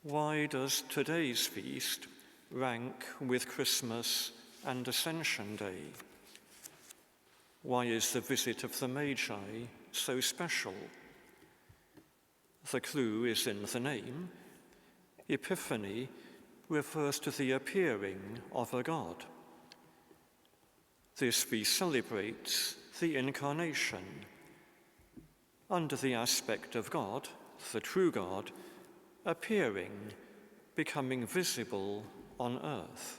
Why does today's feast rank with Christmas and Ascension Day? Why is the visit of the Magi so special? The clue is in the name. Epiphany refers to the appearing of a God. This feast celebrates the Incarnation. Under the aspect of God, the true God, appearing, becoming visible on earth.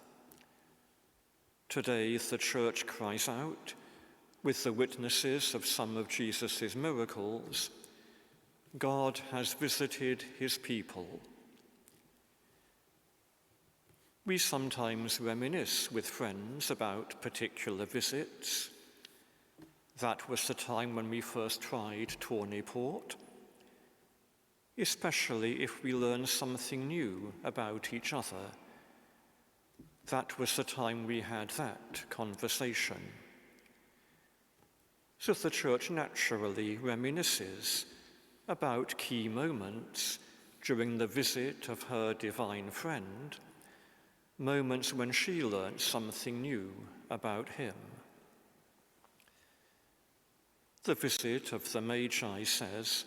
Today, the Church cries out, with the witnesses of some of Jesus' miracles, God has visited his people. We sometimes reminisce with friends about particular visits. That was the time when we first tried Tawny Port, especially if we learn something new about each other. That was the time we had that conversation. So the Church naturally reminisces about key moments during the visit of her divine friend, moments when she learnt something new about him. The visit of the Magi says,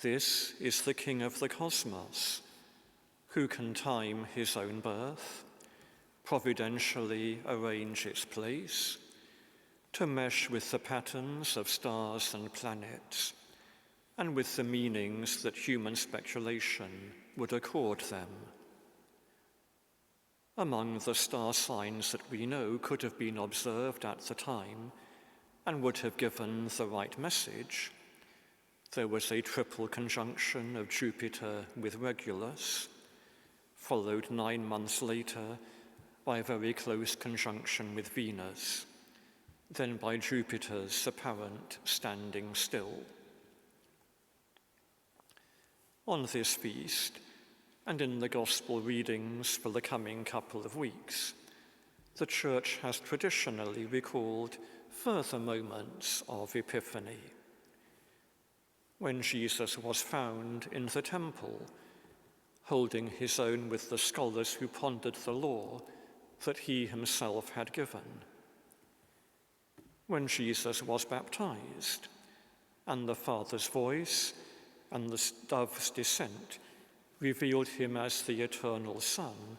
"This is the King of the cosmos, who can time his own birth, providentially arrange its place, to mesh with the patterns of stars and planets, and with the meanings that human speculation would accord them." Among the star signs that we know could have been observed at the time and would have given the right message, there was a triple conjunction of Jupiter with Regulus, followed 9 months later by a very close conjunction with Venus, then by Jupiter's apparent standing still. On this feast, and in the Gospel readings for the coming couple of weeks, the Church has traditionally recalled further moments of Epiphany. When Jesus was found in the temple, holding his own with the scholars who pondered the law that he himself had given. When Jesus was baptized, and the Father's voice and the dove's descent revealed him as the eternal Son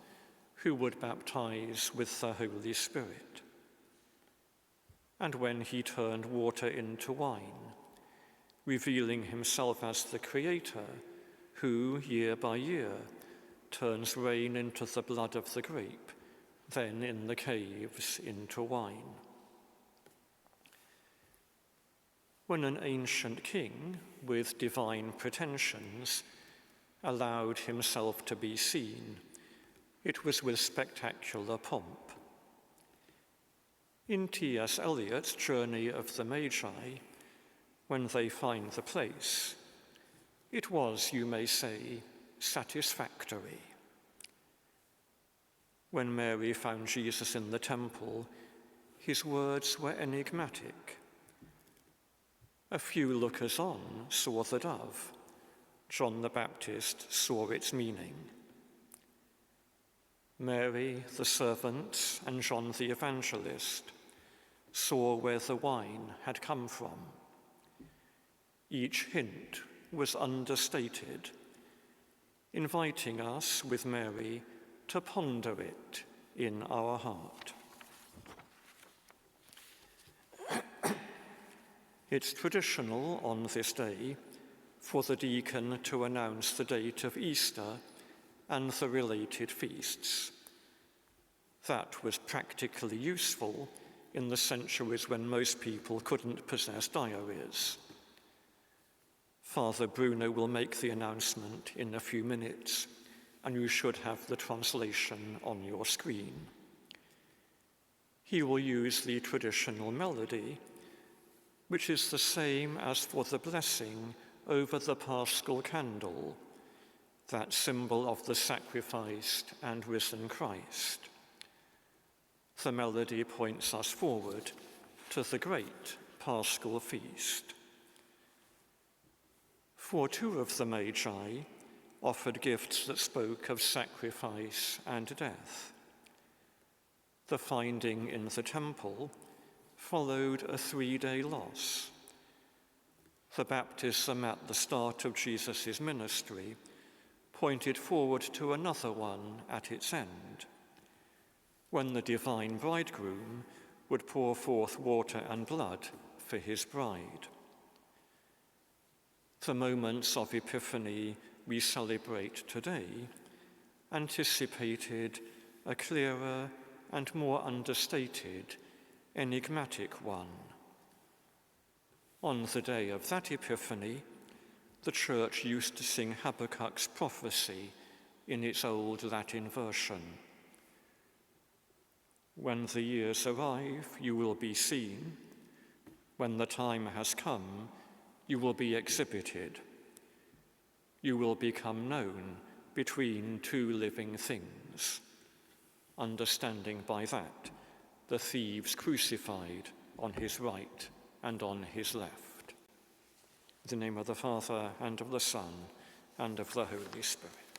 who would baptize with the Holy Spirit. And when he turned water into wine, revealing himself as the Creator who, year by year, turns rain into the blood of the grape, then in the caves into wine. When an ancient king with divine pretensions allowed himself to be seen, it was with spectacular pomp. In T.S. Eliot's Journey of the Magi, when they find the place, it was, you may say, satisfactory. When Mary found Jesus in the temple, his words were enigmatic. A few lookers on saw the dove. John the Baptist saw its meaning. Mary, the servant, and John the Evangelist saw where the wine had come from. Each hint was understated, inviting us with Mary to ponder it in our heart. It's traditional on this day for the deacon to announce the date of Easter and the related feasts. That was practically useful in the centuries when most people couldn't possess diaries. Father Bruno will make the announcement in a few minutes, and you should have the translation on your screen. He will use the traditional melody, which is the same as for the blessing over the Paschal candle, that symbol of the sacrificed and risen Christ. The melody points us forward to the great Paschal feast. For two of the Magi, offered gifts that spoke of sacrifice and death. The finding in the temple followed a 3-day loss. The baptism at the start of Jesus' ministry pointed forward to another one at its end, when the divine bridegroom would pour forth water and blood for his bride. The moments of Epiphany we celebrate today anticipated a clearer and more understated, enigmatic one. On the day of that Epiphany, the Church used to sing Habakkuk's prophecy in its old Latin version. When the years arrive, you will be seen. When the time has come, you will be exhibited. You will become known between two living things, understanding by that the thieves crucified on his right and on his left. In the name of the Father, and of the Son, and of the Holy Spirit.